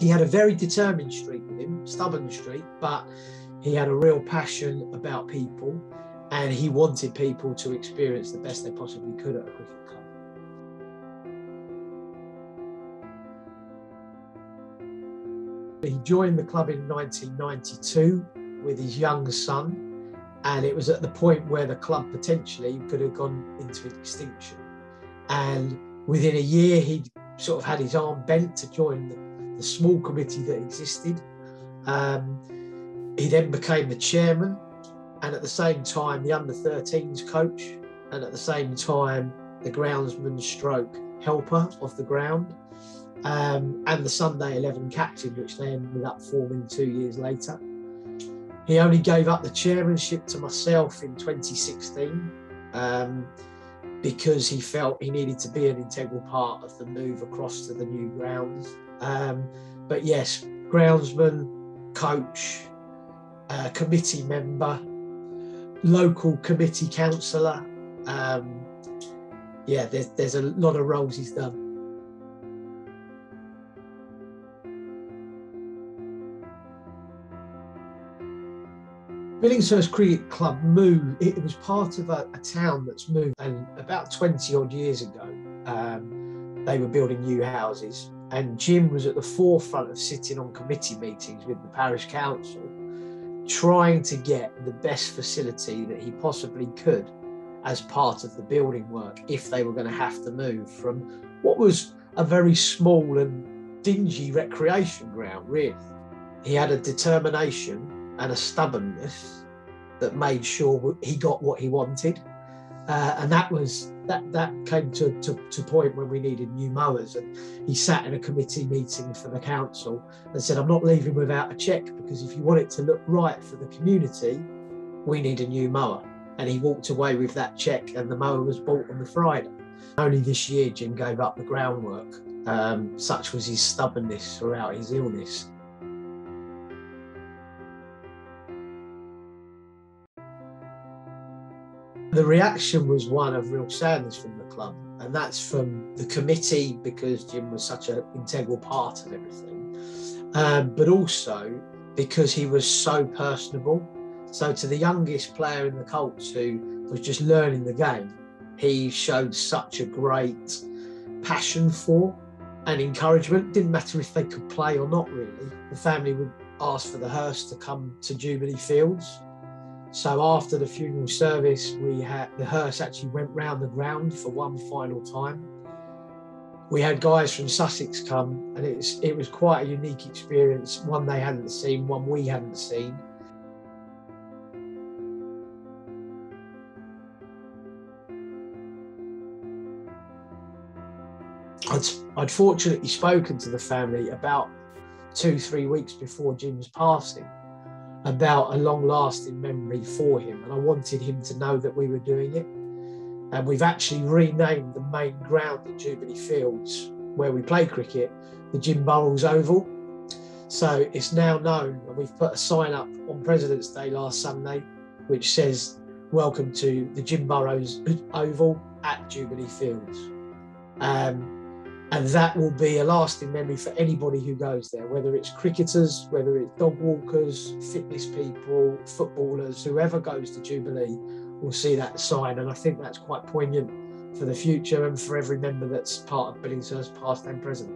He had a very determined streak with him, stubborn streak, but he had a real passion about people and he wanted people to experience the best they possibly could at a cricket club. He joined the club in 1992 with his younger son, and it was at the point where the club potentially could have gone into extinction. And within a year, he'd sort of had his arm bent to join the small committee that existed. He then became the chairman, and at the same time, the under-13s coach, and at the same time, the groundsman stroke helper of the ground. And the Sunday 11 captain, which they ended up forming 2 years later. He only gave up the chairmanship to myself in 2016 because he felt he needed to be an integral part of the move across to the new grounds. But yes, groundsman, coach, committee member, local committee councillor. Yeah, there's a lot of roles he's done. Billingshurst Cricket Club moved, it was part of a town that's moved, and about 20 odd years ago, they were building new houses, and Jim was at the forefront of sitting on committee meetings with the parish council, trying to get the best facility that he possibly could as part of the building work if they were going to have to move from what was a very small and dingy recreation ground, really. He had a determination and a stubbornness that made sure he got what he wanted, and that came to a point when we needed new mowers, and he sat in a committee meeting for the council and said, "I'm not leaving without a cheque, because if you want it to look right for the community, we need a new mower." And he walked away with that cheque, and the mower was bought on the Friday. Only this year Jim gave up the groundwork. Such was his stubbornness throughout his illness. The reaction was one of real sadness from the club, and that's from the committee, because Jim was such an integral part of everything, but also because he was so personable. So to the youngest player in the Colts who was just learning the game, he showed such a great passion for and encouragement. Didn't matter if they could play or not, really. The family would ask for the hearse to come to Jubilee Fields. So after the funeral service, the hearse actually went round the ground for one final time. We had guys from Sussex come, and it was quite a unique experience, one they hadn't seen, one we hadn't seen. I'd fortunately spoken to the family about 2-3 weeks before Jim's passing about a long-lasting memory for him, and I wanted him to know that we were doing it. And we've actually renamed the main ground at Jubilee Fields, where we play cricket, the Jim Burrows Oval. So it's now known, and we've put a sign up on President's Day last Sunday, which says, "Welcome to the Jim Burrows Oval at Jubilee Fields." And that will be a lasting memory for anybody who goes there, whether it's cricketers, whether it's dog walkers, fitness people, footballers, whoever goes to Jubilee will see that sign. And I think that's quite poignant for the future and for every member that's part of Billingshurst, past and present.